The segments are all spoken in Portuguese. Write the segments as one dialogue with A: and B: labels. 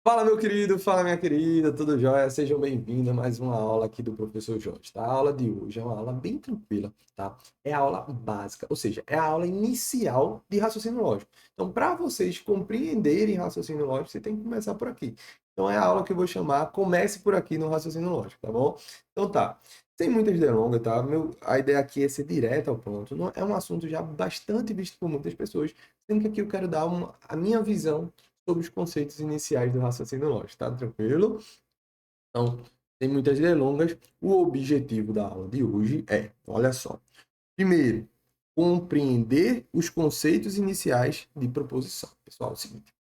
A: Fala, meu querido, fala, minha querida, tudo jóia? Sejam bem-vindos a mais uma aula aqui do professor Jorge, tá? A aula de hoje é uma aula bem tranquila, tá? É a aula básica, ou seja, é a aula inicial de raciocínio lógico. Então, para vocês compreenderem raciocínio lógico, você tem que começar por aqui. Então, é a aula que eu vou chamar Comece por aqui no raciocínio lógico, tá bom? Então, tá. Sem muitas delongas, tá? A ideia aqui é ser direto ao ponto. Não, é um assunto já bastante visto por muitas pessoas, sendo que aqui eu quero dar a minha visão sobre os conceitos iniciais do raciocínio lógico, tá tranquilo? Então, sem muitas delongas, o objetivo da aula de hoje é, olha só, primeiro, compreender os conceitos iniciais de proposição. Pessoal, é o seguinte,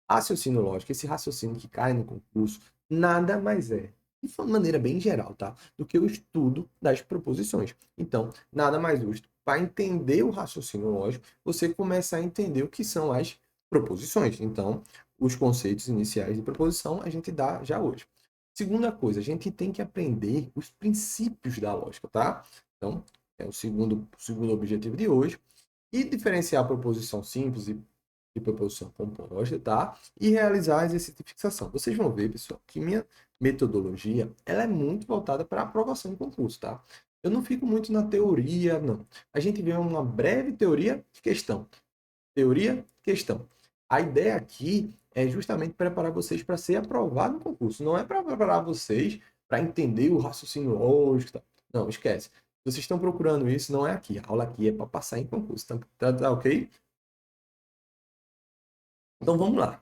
A: raciocínio lógico, esse raciocínio que cai no concurso, nada mais é, de maneira bem geral, tá? Do que o estudo das proposições. Então, nada mais justo. Para entender o raciocínio lógico, você começa a entender o que são as proposições. Então, os conceitos iniciais de proposição a gente dá já hoje. Segunda coisa, a gente tem que aprender os princípios da lógica, tá? Então, é o segundo objetivo de hoje. E diferenciar a proposição simples e proposição composta, tá? E realizar exercício de fixação. Vocês vão ver, pessoal, que minha metodologia ela é muito voltada para aprovação em concurso, tá? Eu não fico muito na teoria, não. A gente vê uma breve teoria, questão. Teoria, questão. A ideia aqui é justamente preparar vocês para ser aprovado no concurso. Não é para preparar vocês para entender o raciocínio lógico. Tá? Não, esquece. Vocês estão procurando isso, não é aqui. A aula aqui é para passar em concurso. Tá ok? Então vamos lá.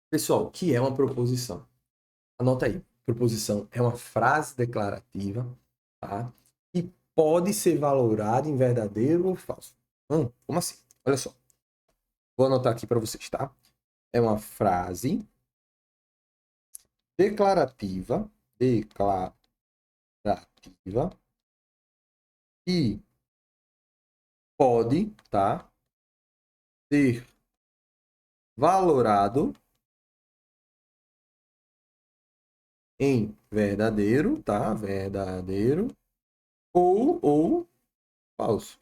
A: Pessoal, o que é uma proposição? Anota aí. Proposição é uma frase declarativa, tá? Que pode ser valorada em verdadeiro ou falso. Como assim? Olha só. Vou anotar aqui para vocês, tá? É uma frase declarativa e pode, tá? Ser valorado em verdadeiro, tá? Verdadeiro ou falso.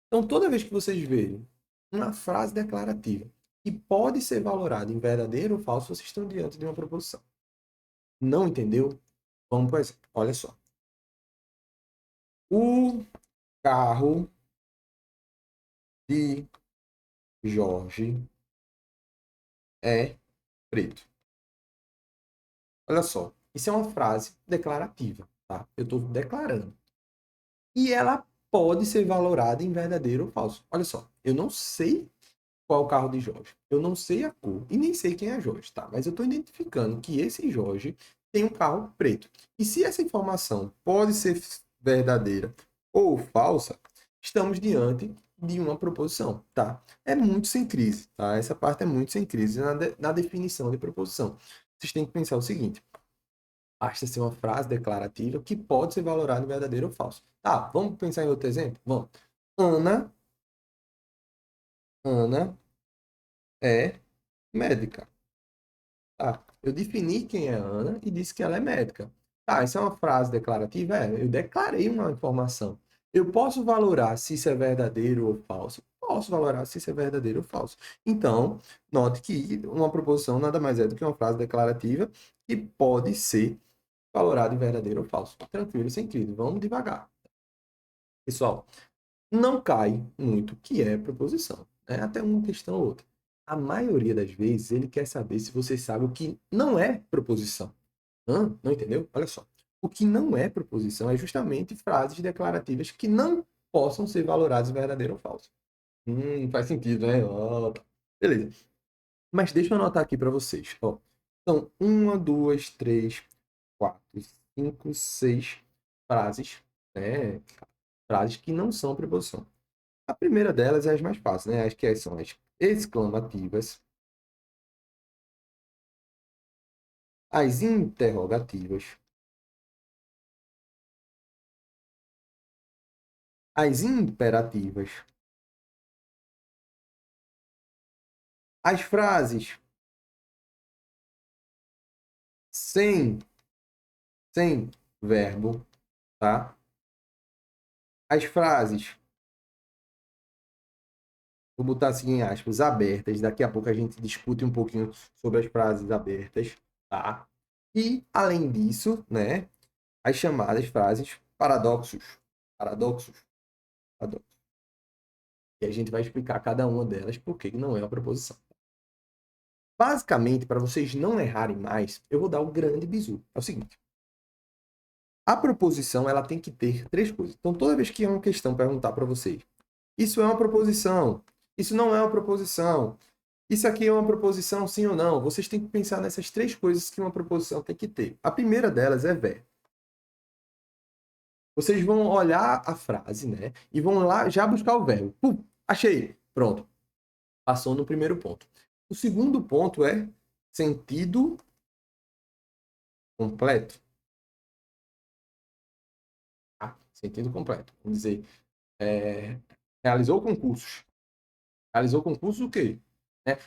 A: Então, toda vez que vocês verem uma frase declarativa que pode ser valorada em verdadeiro ou falso, vocês estão diante de uma proposição. Não entendeu? Vamos para exemplo. Olha só. O carro de Jorge é preto. Olha só. Isso é uma frase declarativa, tá? Eu estou declarando. E ela pode ser valorada em verdadeiro ou falso. Olha só. Eu não sei qual é o carro de Jorge. Eu não sei a cor e nem sei quem é Jorge, tá? Mas eu estou identificando que esse Jorge tem um carro preto. E se essa informação pode ser verdadeira ou falsa, estamos diante de uma proposição, tá? É muito sem crise, tá? Essa parte é muito sem crise na definição de proposição. Vocês têm que pensar o seguinte: basta ser uma frase declarativa que pode ser valorada em verdadeiro ou falso. Tá, vamos pensar em outro exemplo? Vamos. Ana, Ana é médica. Tá, eu defini quem é a Ana e disse que ela é médica. Tá, isso é uma frase declarativa? É, eu declarei uma informação. Eu posso valorar se isso é verdadeiro ou falso? Posso valorar se isso é verdadeiro ou falso. Então, note que uma proposição nada mais é do que uma frase declarativa que pode ser valorada em verdadeiro ou falso. Tranquilo, sem crise. Vamos devagar. Pessoal, não cai muito o que é proposição. É até uma questão ou outra. A maioria das vezes ele quer saber se você sabe o que não é proposição. Não entendeu? Olha só. O que não é proposição é justamente frases declarativas que não possam ser valoradas verdadeiro ou falso. Faz sentido, né? Ó, tá. Beleza. Mas deixa eu anotar aqui para vocês. Ó, são uma, duas, três, quatro, cinco, seis frases, né? Frases que não são preposição. A primeira delas é as mais fáceis, né? As que são as exclamativas, as interrogativas, as imperativas, as frases sem, sem verbo, tá? As frases vou botar assim em aspas, abertas. Daqui a pouco a gente discute um pouquinho sobre as frases abertas, tá? E, além disso, né, as chamadas frases paradoxos. Paradoxos. Paradoxos. E a gente vai explicar cada uma delas por que não é uma proposição. Basicamente, para vocês não errarem mais, eu vou dar o grande bizu. É o seguinte. A proposição, ela tem que ter três coisas. Então, toda vez que é uma questão perguntar para vocês, isso é uma proposição, isso não é uma proposição, isso aqui é uma proposição, sim ou não, vocês têm que pensar nessas três coisas que uma proposição tem que ter. A primeira delas é verbo. Vocês vão olhar a frase, né? E vão lá já buscar o verbo. Pum, achei. Pronto. Passou no primeiro ponto. O segundo ponto é sentido completo. Tá? Sentido completo. Vamos dizer, realizou concursos. Realizou concursos o quê?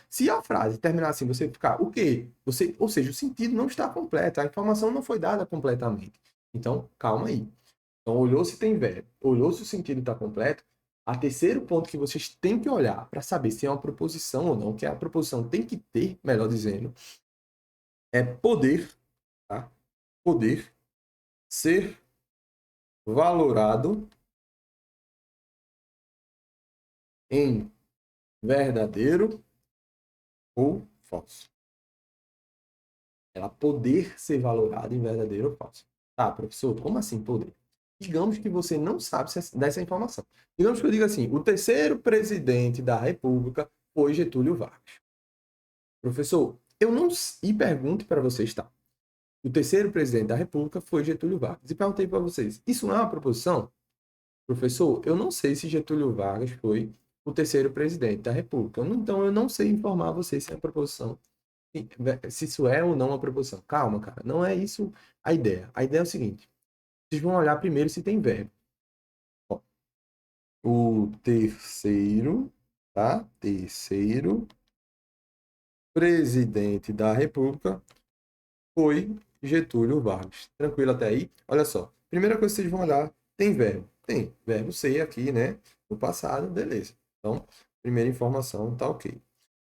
A: Se a frase terminar assim, você ficar o quê? Você, ou seja, o sentido não está completo, a informação não foi dada completamente. Então, calma aí. Então, olhou se tem verbo, olhou se o sentido está completo. A terceiro ponto que vocês têm que olhar para saber se é uma proposição ou não, que a proposição tem que ter, melhor dizendo, é poder, tá? Poder ser valorado em verdadeiro ou falso. Ela poder ser valorada em verdadeiro ou falso. Tá, professor, como assim poder? Digamos que você não sabe dessa informação. Digamos que eu diga assim, o terceiro presidente da República foi Getúlio Vargas. Professor, eu não... E pergunte para vocês, tá? O terceiro presidente da República foi Getúlio Vargas. E perguntei para vocês, isso não é uma proposição? Professor, eu não sei se Getúlio Vargas foi o terceiro presidente da República. Então, eu não sei informar vocês se é proposição, se isso é ou não uma proposição. Calma, cara, não é isso a ideia. A ideia é o seguinte, vocês vão olhar primeiro se tem verbo. Ó, o terceiro, tá? Terceiro presidente da República foi Getúlio Vargas. Tranquilo até aí? Olha só. Primeira coisa que vocês vão olhar, tem verbo? Tem. Verbo ser aqui, né? No passado, beleza. Então, primeira informação, tá ok.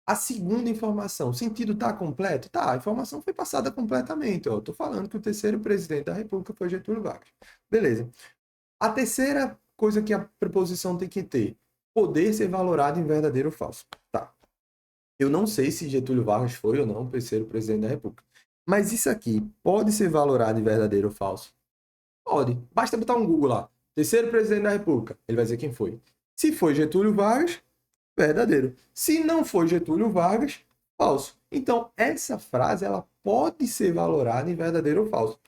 A: A segunda informação, o sentido tá completo? Tá, a informação foi passada completamente. Ó. Tô falando que o terceiro presidente da República foi Getúlio Vargas. Beleza. A terceira coisa que a preposição tem que ter, poder ser valorado em verdadeiro ou falso. Tá. Eu não sei se Getúlio Vargas foi ou não o terceiro presidente da República. Mas isso aqui pode ser valorado em verdadeiro ou falso? Pode. Basta botar um Google lá. Terceiro presidente da República. Ele vai dizer quem foi. Se foi Getúlio Vargas, verdadeiro. Se não for Getúlio Vargas, falso. Então, essa frase ela pode ser valorada em verdadeiro ou falso.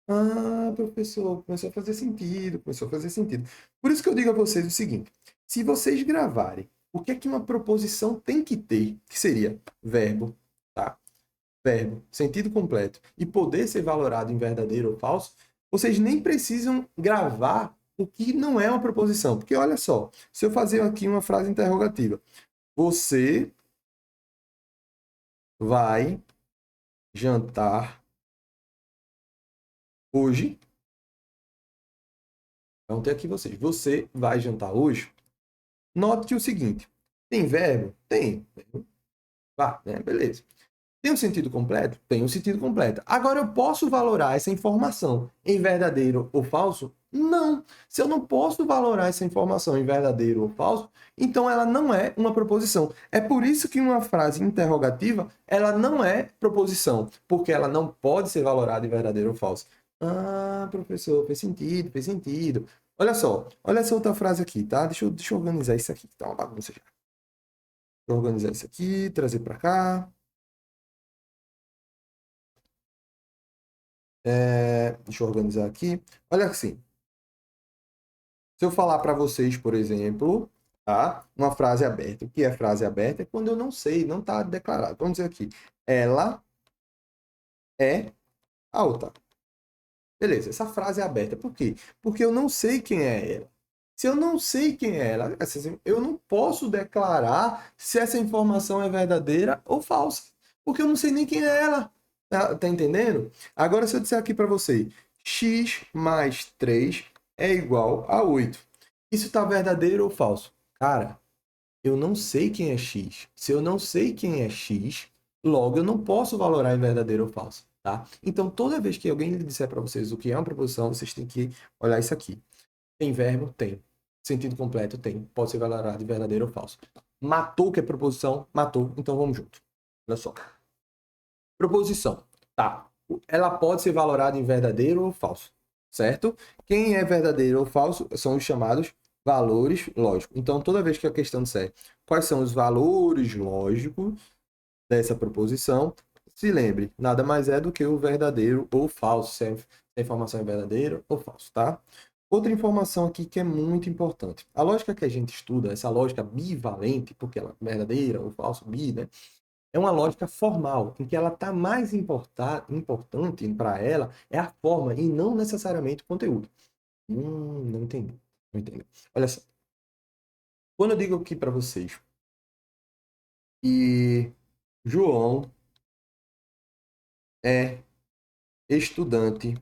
A: Ah, professor, começou a fazer sentido, começou a fazer sentido. Por isso que eu digo a vocês o seguinte: se vocês gravarem o que é que uma proposição tem que ter, que seria verbo, tá? Verbo, sentido completo, e poder ser valorado em verdadeiro ou falso, vocês nem precisam gravar o que não é uma proposição. Porque olha só, se eu fazer aqui uma frase interrogativa, você vai jantar hoje? Então tem aqui vocês. Você vai jantar hoje? Note o seguinte: tem verbo? Tem. Vá, né? Beleza. Tem um sentido completo? Tem um sentido completo. Agora, eu posso valorar essa informação em verdadeiro ou falso? Não. Se eu não posso valorar essa informação em verdadeiro ou falso, então ela não é uma proposição. É por isso que uma frase interrogativa, ela não é proposição, porque ela não pode ser valorada em verdadeiro ou falso. Ah, professor, fez sentido, fez sentido. Olha só, olha essa outra frase aqui, tá? Deixa eu organizar isso aqui, tá uma bagunça já. Deixa eu organizar isso aqui, trazer para cá. Deixa eu organizar aqui. Olha assim, se eu falar para vocês, por exemplo, tá? Uma frase aberta. O que é frase aberta? É quando eu não sei, não está declarado. Vamos dizer aqui, ela é alta. Beleza, essa frase é aberta. Por quê? Porque eu não sei quem é ela. Se eu não sei quem é ela, eu não posso declarar se essa informação é verdadeira ou falsa. Porque eu não sei nem quem é ela. Tá entendendo? Agora, se eu disser aqui para você, x mais 3 é igual a 8. Isso está verdadeiro ou falso? Cara, eu não sei quem é X. Se eu não sei quem é X, logo eu não posso valorar em verdadeiro ou falso, tá? Então, toda vez que alguém lhe disser para vocês o que é uma proposição, vocês têm que olhar isso aqui. Tem verbo? Tem. Sentido completo? Tem. Pode ser valorado em verdadeiro ou falso. Matou, que é proposição? Matou. Então, vamos junto. Olha só. Proposição. Tá. Ela pode ser valorada em verdadeiro ou falso, certo? Quem é verdadeiro ou falso são os chamados valores lógicos. Então, toda vez que a questão disser quais são os valores lógicos dessa proposição, se lembre, nada mais é do que o verdadeiro ou falso, se a informação é verdadeira ou falso, tá? Outra informação aqui que é muito importante. A lógica que a gente estuda, essa lógica bivalente, porque ela é verdadeira ou falso, bi, né? É uma lógica formal, em que ela está mais importante para ela é a forma e não necessariamente o conteúdo. Não entendi. Não entendi. Olha só. Quando eu digo aqui para vocês que João é estudante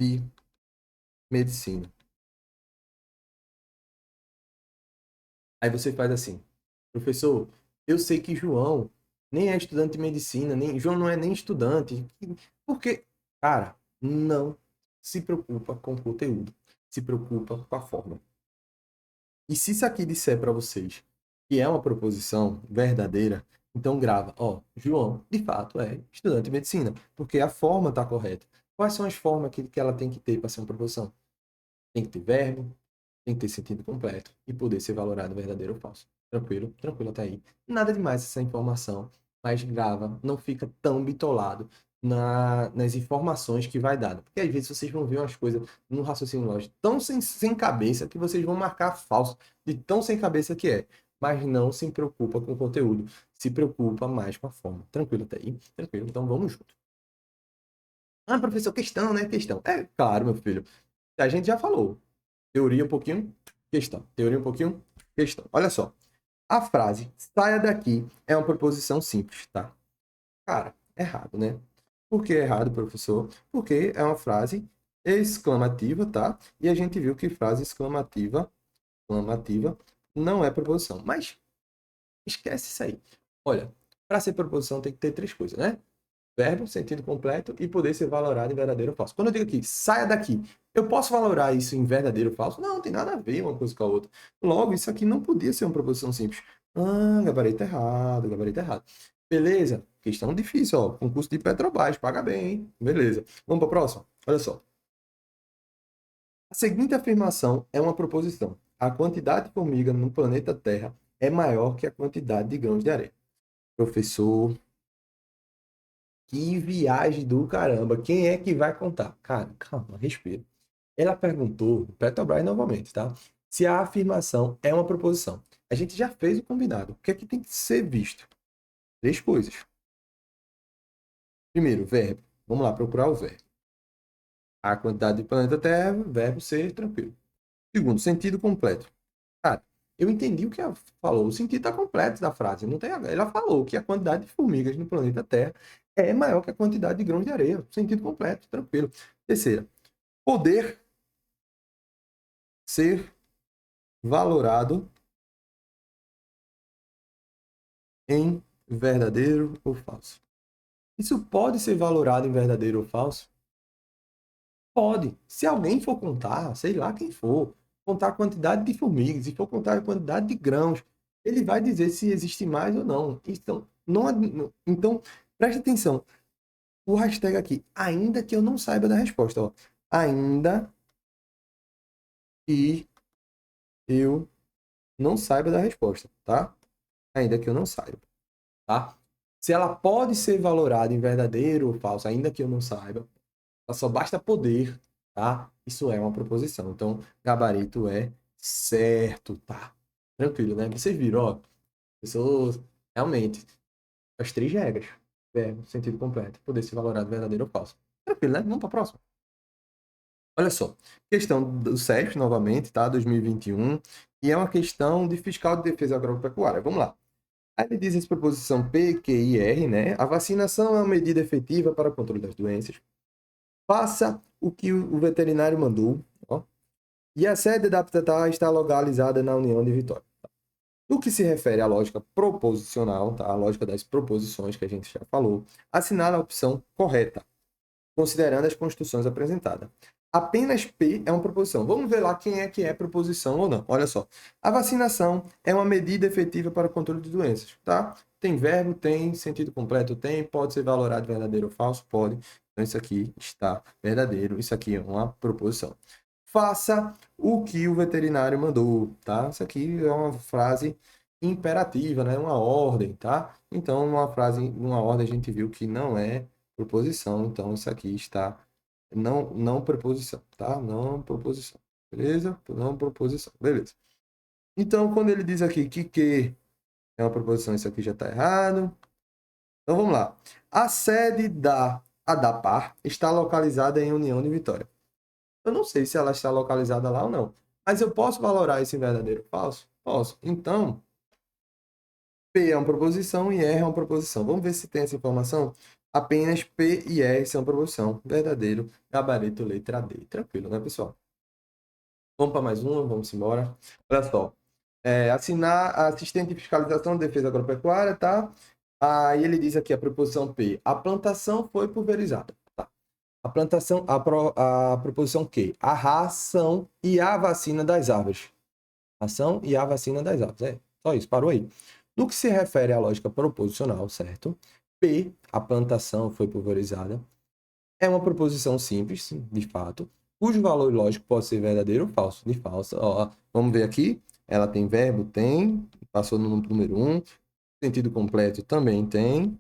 A: de medicina. Aí você faz assim, professor, eu sei que João nem é estudante de medicina, nem João não é nem estudante. Porque, cara, não se preocupa com o conteúdo, se preocupa com a forma. E se isso aqui disser para vocês que é uma proposição verdadeira, então grava, ó, João, de fato, é estudante de medicina, porque a forma está correta. Quais são as formas que ela tem que ter para ser uma proposição? Tem que ter verbo, tem que ter sentido completo e poder ser valorado verdadeiro ou falso. Tranquilo? Tranquilo até aí. Nada demais essa informação, mas grava, não fica tão bitolado nas informações que vai dando. Porque às vezes vocês vão ver umas coisas no raciocínio lógico tão sem cabeça que vocês vão marcar falso de tão sem cabeça que é. Mas não se preocupa com o conteúdo, se preocupa mais com a forma. Tranquilo até aí? Tranquilo, então vamos junto. Ah, professor, questão, né? Questão. É claro, meu filho. A gente já falou. Teoria um pouquinho, questão. Teoria um pouquinho, questão. Olha só. A frase saia daqui é uma proposição simples, tá? Cara, errado, né? Por que errado, professor? Porque é uma frase exclamativa, tá? E a gente viu que frase exclamativa não é proposição. Mas esquece isso aí. Olha, para ser proposição tem que ter três coisas, né? Verbo, sentido completo e poder ser valorado em verdadeiro ou falso. Quando eu digo aqui, saia daqui, eu posso valorar isso em verdadeiro ou falso? Não, tem nada a ver uma coisa com a outra. Logo, isso aqui não podia ser uma proposição simples. Ah, gabarito errado, gabarito errado. Beleza, questão difícil, ó. Concurso de Petrobras, paga bem, hein? Beleza. Vamos para a próxima? Olha só. A seguinte afirmação é uma proposição. A quantidade de formiga no planeta Terra é maior que a quantidade de grãos de areia. Professor, que viagem do caramba. Quem é que vai contar? Cara, calma, respira. Ela perguntou, Petrobras novamente, tá? Se a afirmação é uma proposição. A gente já fez o combinado. O que é que tem que ser visto? Três coisas. Primeiro, verbo. Vamos lá, procurar o verbo. A quantidade de planeta Terra, verbo ser tranquilo. Segundo, sentido completo. Cara, eu entendi o que ela falou. O sentido está completo da frase. Não tem... Ela falou que a quantidade de formigas no planeta Terra é maior que a quantidade de grãos de areia. Sentido completo, tranquilo. Terceira, poder ser valorado em verdadeiro ou falso. Isso pode ser valorado em verdadeiro ou falso? Pode. Se alguém for contar, sei lá quem for, contar a quantidade de formigas, e for contar a quantidade de grãos, ele vai dizer se existe mais ou não. Então, então preste atenção. O hashtag aqui, ainda que eu não saiba da resposta. Ó. Ainda que eu não saiba da resposta, tá? Ainda que eu não saiba, tá? Se ela pode ser valorada em verdadeiro ou falso, ainda que eu não saiba, ela só basta poder, tá? Isso é uma proposição. Então, gabarito é certo, tá? Tranquilo, né? Vocês viram, ó. Pessoas, realmente, as três regras. Verbo, sentido completo, poder ser valorado verdadeiro ou falso. Tranquilo, né? Vamos para a próxima. Olha só, questão do SESC, novamente, tá? 2021, e é uma questão de fiscal de defesa agropecuária. Vamos lá. Aí ele diz essa proposição P, Q e R, né? A vacinação é uma medida efetiva para o controle das doenças. Faça o que o veterinário mandou, ó, E a sede da PTTA está localizada na União de Vitória. No que se refere à lógica proposicional, tá? A lógica das proposições que a gente já falou, assinala a opção correta, considerando as construções apresentadas. Apenas P é uma proposição. Vamos ver lá quem é que é proposição ou não. Olha só. A vacinação é uma medida efetiva para o controle de doenças, tá? Tem verbo, tem, sentido completo, tem, pode ser valorado verdadeiro ou falso, pode. Então, isso aqui está verdadeiro, isso aqui é uma proposição. Faça o que o veterinário mandou, tá? Isso aqui é uma frase imperativa, né? Uma ordem, tá? Então, uma frase, uma ordem a gente viu que não é proposição, então isso aqui está não preposição, tá? Não proposição, beleza? Não proposição, beleza. Então, quando ele diz aqui que é uma proposição, isso aqui já está errado. Então, vamos lá. A sede da ADAPAR está localizada em União de Vitória. Eu não sei se ela está localizada lá ou não, mas eu posso valorar esse verdadeiro ou falso? Posso. Então, P é uma proposição e R é uma proposição. Vamos ver se tem essa informação? Apenas P e R são proposição. Verdadeiro, gabarito, letra D. Tranquilo, né, pessoal? Vamos para mais uma, vamos embora. Olha só. Assinar assistente de fiscalização de defesa agropecuária, tá? Aí ele diz aqui a proposição P. A plantação foi pulverizada. Tá? A plantação, a proposição Q. A ração e a vacina das árvores. Ação e a vacina das árvores. É, só isso, parou aí. No que se refere à lógica proposicional, certo? P, a plantação foi pulverizada, é uma proposição simples, de fato, cujo valor lógico pode ser verdadeiro ou falso. De falso, ó, vamos ver aqui. Ela tem verbo? Tem. Passou no número 1. Sentido completo também tem.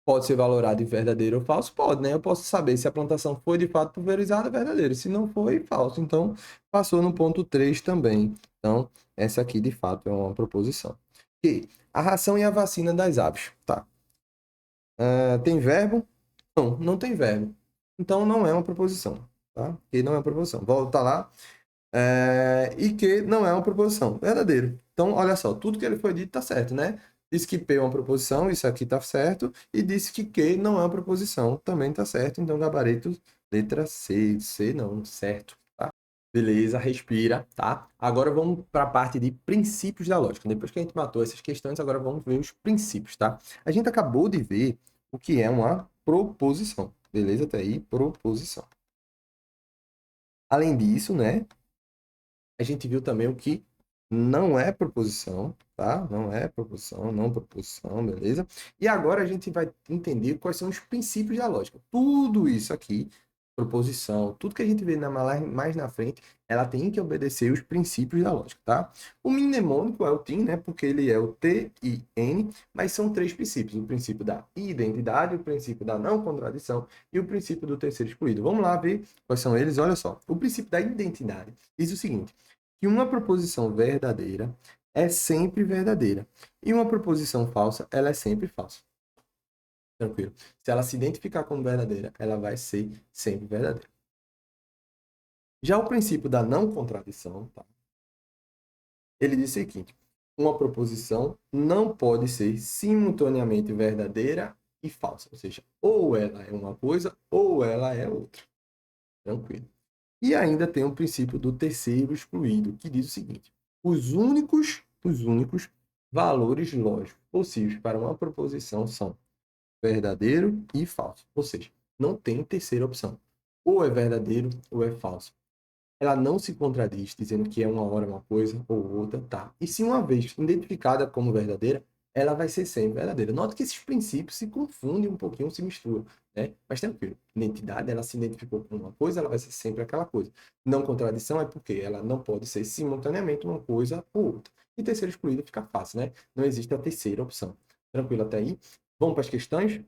A: Pode ser valorado em verdadeiro ou falso? Pode, né? Eu posso saber se a plantação foi de fato pulverizada, verdadeiro. Se não foi, falso. Então, passou no ponto 3 também. Então, essa aqui de fato é uma proposição. E a ração e a vacina das aves. Tá. Tem verbo? Não, não tem verbo. Então, não é uma proposição. Tá? Que não é uma proposição. Volta lá. E que não é uma proposição. Verdadeiro. Então, olha só. Tudo que ele foi dito está certo, né? Disse que P é uma proposição, isso aqui está certo. E disse que Q não é uma proposição, também está certo. Então, gabarito, letra C. C não, certo. Tá? Beleza, respira, tá? Agora vamos para a parte de princípios da lógica. Depois que a gente matou essas questões, agora vamos ver os princípios, tá? A gente acabou de ver o que é uma proposição. Beleza? Até aí, proposição. Além disso, né? A gente viu também o que não é proposição, tá? Não é proposição, não proposição, beleza? E agora a gente vai entender quais são os princípios da lógica. Tudo isso aqui, proposição, tudo que a gente vê mais na frente, ela tem que obedecer os princípios da lógica, tá? O mnemônico é o TIM, né? Porque ele é o T-I-N, mas são três princípios. O princípio da identidade, o princípio da não contradição e o princípio do terceiro excluído. Vamos lá ver quais são eles. Olha só. O princípio da identidade diz o seguinte: que uma proposição verdadeira é sempre verdadeira e uma proposição falsa, ela é sempre falsa. Tranquilo. Se ela se identificar como verdadeira, ela vai ser sempre verdadeira. Já o princípio da não contradição, tá? Ele diz o seguinte: uma proposição não pode ser simultaneamente verdadeira e falsa, ou seja, ou ela é uma coisa ou ela é outra. Tranquilo. E ainda tem o princípio do terceiro excluído, que diz o seguinte: os únicos valores lógicos possíveis para uma proposição são verdadeiro e falso. Ou seja, não tem terceira opção. Ou é verdadeiro ou é falso. Ela não se contradiz, dizendo que é uma hora uma coisa ou outra, tá? E se uma vez identificada como verdadeira, ela vai ser sempre verdadeira. Nota que esses princípios se confundem um pouquinho, se misturam, né? Mas tranquilo, identidade, ela se identificou com uma coisa, ela vai ser sempre aquela coisa. Não contradição é porque ela não pode ser simultaneamente uma coisa ou outra. E terceira excluída fica fácil, né? Não existe a terceira opção. Tranquilo até aí? Vamos para as questões?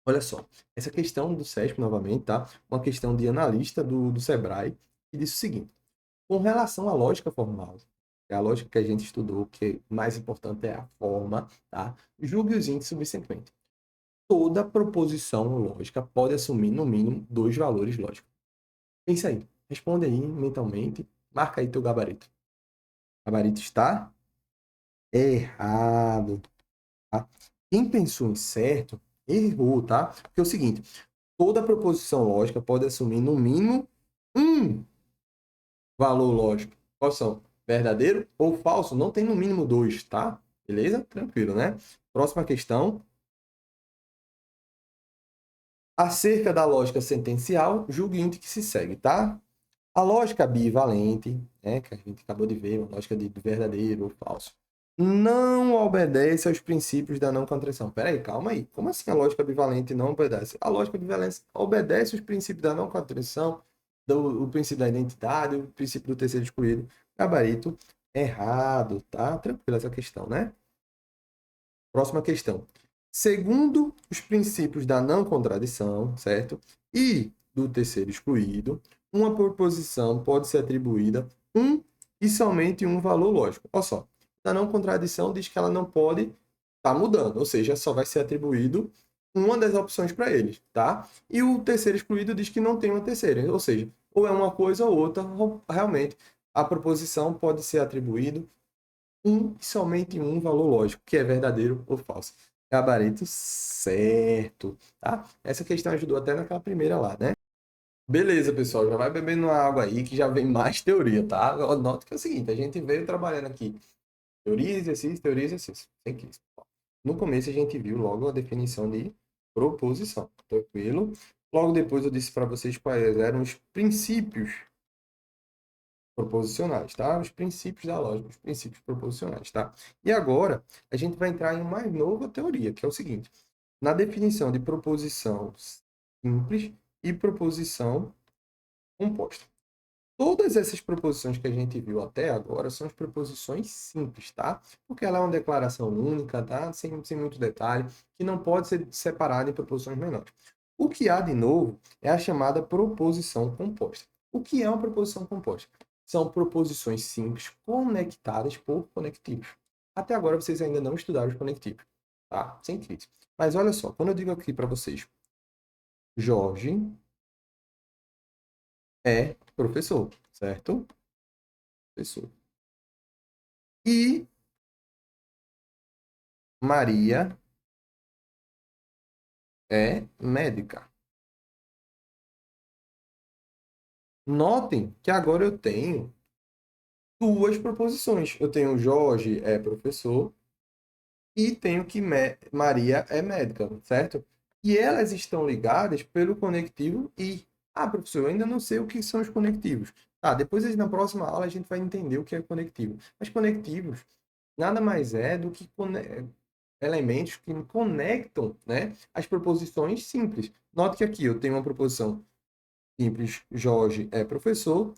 A: Olha só, essa questão do SESP, novamente, tá? Uma questão de analista do Sebrae, que diz o seguinte: com relação à lógica formal, é a lógica que a gente estudou, que mais importante é a forma, tá? Julgue os índices subsequentes. Toda proposição lógica pode assumir, no mínimo, dois valores lógicos. Pensa aí, responde aí mentalmente, marca aí teu gabarito. O gabarito está errado, tá? Quem pensou em certo, errou, tá? Porque é o seguinte, toda proposição lógica pode assumir, no mínimo, um valor lógico. Quais são? Verdadeiro ou falso? Não tem no mínimo 2, tá? Beleza? Tranquilo, né? Próxima questão. Acerca da lógica sentencial, julgue o que se segue, tá? A lógica bivalente, né, que a gente acabou de ver, uma lógica de verdadeiro ou falso, não obedece aos princípios da não contradição. Peraí, calma aí. Como assim a lógica bivalente não obedece? A lógica bivalente obedece os princípios da não contradição, o princípio da identidade, o princípio do terceiro excluído. Gabarito errado, tá? Tranquila essa questão, né? Próxima questão. Segundo os princípios da não contradição, certo? E do terceiro excluído, uma proposição pode ser atribuída um e somente um valor lógico. Olha só, a não contradição diz que ela não pode estar mudando, ou seja, só vai ser atribuído uma das opções para eles, tá? E o terceiro excluído diz que não tem uma terceira, ou seja, ou é uma coisa ou outra, ou realmente a proposição pode ser atribuído um e somente um valor lógico, que é verdadeiro ou falso. Gabarito certo, tá? Essa questão ajudou até naquela primeira lá, né? Beleza, pessoal, já vai bebendo uma água aí que já vem mais teoria, tá? Note que é o seguinte, a gente veio trabalhando aqui teoria, exercício, sem crise. No começo a gente viu logo a definição de proposição, tranquilo? Logo depois eu disse para vocês quais eram os princípios proposicionais, tá? Os princípios da lógica, os princípios proposicionais, tá? E agora, a gente vai entrar em uma mais nova teoria, que é o seguinte: na definição de proposição simples e proposição composta. Todas essas proposições que a gente viu até agora são as proposições simples, tá? Porque ela é uma declaração única, tá? Sem muito detalhe, que não pode ser separada em proposições menores. O que há de novo é a chamada proposição composta. O que é uma proposição composta? São proposições simples conectadas por conectivos. Até agora vocês ainda não estudaram os conectivos, tá? Sem crise. Mas olha só, quando eu digo aqui para vocês, Jorge é professor, certo? Professor. E Maria é médica. Notem que agora eu tenho duas proposições. Eu tenho Jorge é professor e tenho que Maria é médica, certo? E elas estão ligadas pelo conectivo e. Ah, professor, eu ainda não sei o que são os conectivos. Tá, depois na próxima aula a gente vai entender o que é conectivo. Mas conectivos nada mais é do que elementos que conectam, né, as proposições simples. Note que aqui eu tenho uma proposição simples, Jorge é professor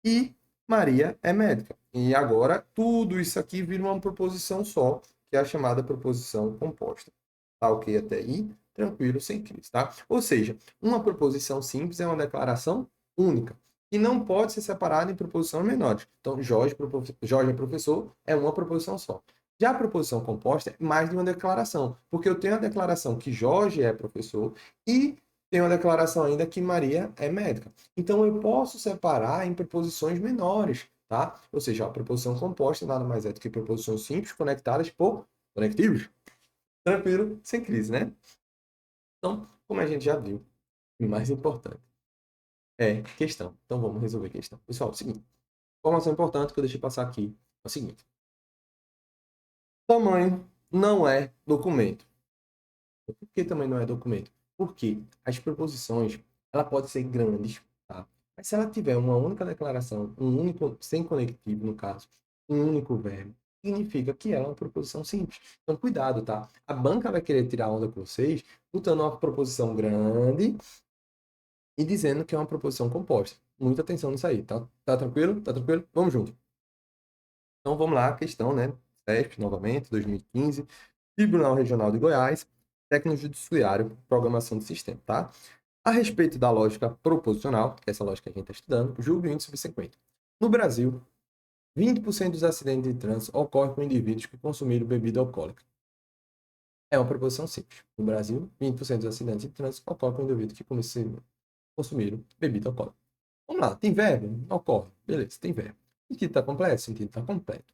A: e Maria é médica. E agora tudo isso aqui vira uma proposição só, que é a chamada proposição composta. Tá ok até aí? Tranquilo, sem crise, tá? Ou seja, uma proposição simples é uma declaração única e não pode ser separada em proposições menores. Então, Jorge é professor é uma proposição só. Já a proposição composta é mais de uma declaração, porque eu tenho a declaração que Jorge é professor e tem uma declaração ainda que Maria é médica. Então, eu posso separar em preposições menores, tá? Ou seja, a preposição composta nada mais é do que preposições simples conectadas por conectivos. Tranquilo, sem crise, né? Então, como a gente já viu, o mais importante é questão. Então, vamos resolver a questão. Pessoal, é o seguinte. Informação importante que eu deixei passar aqui é o seguinte. Tamanho não é documento. Por que também não é documento? Porque as proposições, ela pode ser grandes, tá? Mas se ela tiver uma única declaração, um único, sem conectivo, no caso, um único verbo, significa que ela é uma proposição simples. Então, cuidado, tá? A banca vai querer tirar onda com vocês, botando uma proposição grande e dizendo que é uma proposição composta. Muita atenção nisso aí, tá? Tá tranquilo? Tá tranquilo? Vamos junto. Então, vamos lá, questão, né? CESP, novamente, 2015, Tribunal Regional de Goiás, técnico judiciário, programação de sistema, tá? A respeito da lógica proposicional, que é essa lógica que a gente está estudando, julgue o índice subsequente. No Brasil, 20% dos acidentes de trânsito ocorrem com indivíduos que consumiram bebida alcoólica. É uma proposição simples. No Brasil, 20% dos acidentes de trânsito ocorrem com indivíduos que consumiram bebida alcoólica. Vamos lá, tem verbo? Ocorre. Beleza, tem verbo. O sentido está completo? O sentido está completo.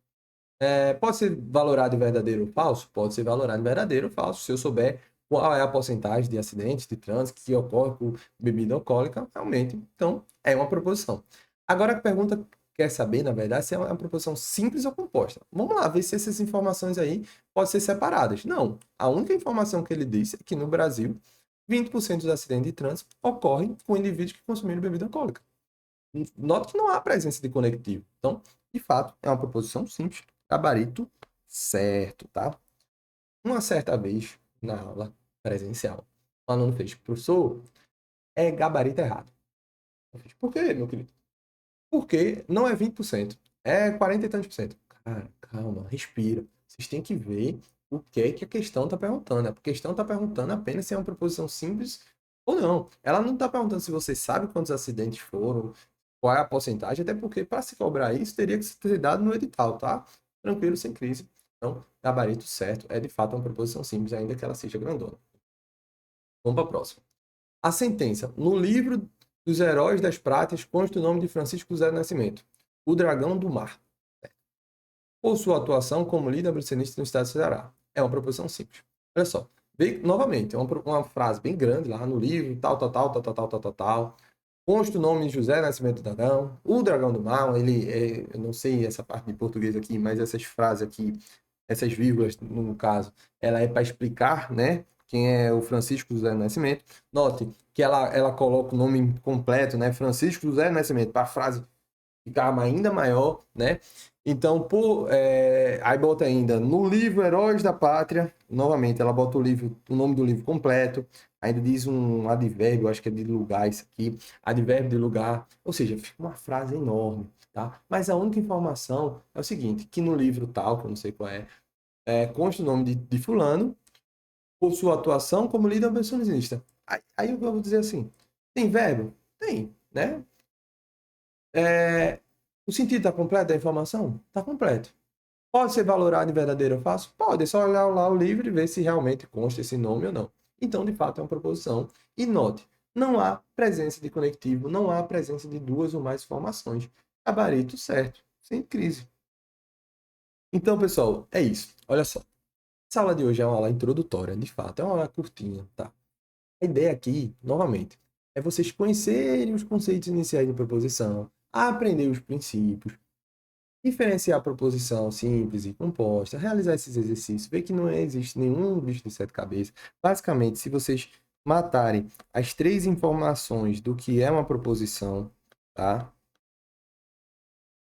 A: Pode ser valorado em verdadeiro ou falso? Pode ser valorado em verdadeiro ou falso. Se eu souber qual é a porcentagem de acidentes de trânsito que ocorre com bebida alcoólica, realmente, então, é uma proposição. Agora a pergunta quer saber, na verdade, se é uma proposição simples ou composta. Vamos lá, ver se essas informações aí podem ser separadas. Não. A única informação que ele disse é que no Brasil, 20% dos acidentes de trânsito ocorrem com indivíduos que consumiram bebida alcoólica. Note que não há presença de conectivo. Então, de fato, é uma proposição simples, gabarito certo, tá? Uma certa vez, na aula presencial, o aluno fez, professor, é gabarito errado. Eu fiz, por quê, meu querido? Porque não é 20%, é 40 e tantos por cento. Cara, calma, respira. Vocês têm que ver o que é que a questão está perguntando. A questão está perguntando apenas se é uma proposição simples ou não. Ela não está perguntando se você sabe quantos acidentes foram, qual é a porcentagem, até porque para se cobrar isso teria que ser dado no edital, tá? Tranquilo, sem crise. Então, gabarito certo é de fato uma proposição simples, ainda que ela seja grandona. Vamos para a próxima. A sentença. No livro dos Heróis das Pratas consta o nome de Francisco José do Nascimento, o Dragão do Mar. Por sua atuação como líder abolicionista no estado do Ceará. É uma proposição simples. Olha só. Vê, novamente, é uma frase bem grande lá no livro, tal. Consta o nome de José Nascimento do Dragão, o Dragão do Mar. Eu não sei essa parte de português aqui, mas essas frases aqui, essas vírgulas, no caso, ela é para explicar, né, quem é o Francisco José do Nascimento. Note que ela coloca o nome completo, né, Francisco José do Nascimento, para a frase ficar ainda maior, né? Então, aí bota ainda no livro Heróis da Pátria, novamente, ela bota o nome do livro completo, ainda diz um advérbio, acho que é de lugar isso aqui, advérbio de lugar, ou seja, fica uma frase enorme, tá? Mas a única informação é o seguinte, que no livro tal, que eu não sei qual consta o nome de fulano, por sua atuação como líder abolicionista. Aí eu vou dizer assim, tem verbo? Tem, né? O sentido está completo da informação? Está completo. Pode ser valorado em verdadeiro ou falso? Pode, é só olhar lá o livro e ver se realmente consta esse nome ou não. Então, de fato, é uma proposição. E note, não há presença de conectivo, não há presença de duas ou mais informações. Gabarito certo, sem crise. Então, pessoal, é isso. Olha só. Essa aula de hoje é uma aula introdutória, de fato, é uma aula curtinha, tá? A ideia aqui, novamente, é vocês conhecerem os conceitos iniciais de proposição, aprender os princípios, diferenciar a proposição simples e composta, realizar esses exercícios, ver que não existe nenhum bicho de sete cabeças. Basicamente, se vocês matarem as três informações do que é uma proposição, tá?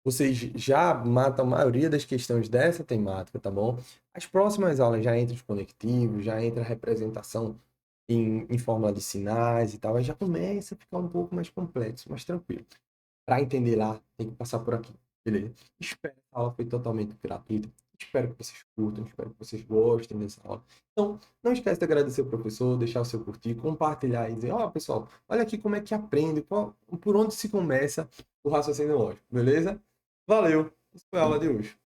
A: Vocês já matam a maioria das questões dessa temática, tá bom? As próximas aulas já entram os conectivos, já entra a representação em forma de sinais e tal, aí já começa a ficar um pouco mais complexo, mais tranquilo. Para entender lá, tem que passar por aqui, beleza? Espero que a aula foi totalmente gratuita. Espero que vocês curtam, espero que vocês gostem dessa aula. Então, não esquece de agradecer o professor, deixar o seu curtir, compartilhar e dizer, ó, pessoal, olha aqui como é que aprende, por onde se começa o raciocínio lógico, beleza? Valeu! Essa foi a aula de hoje.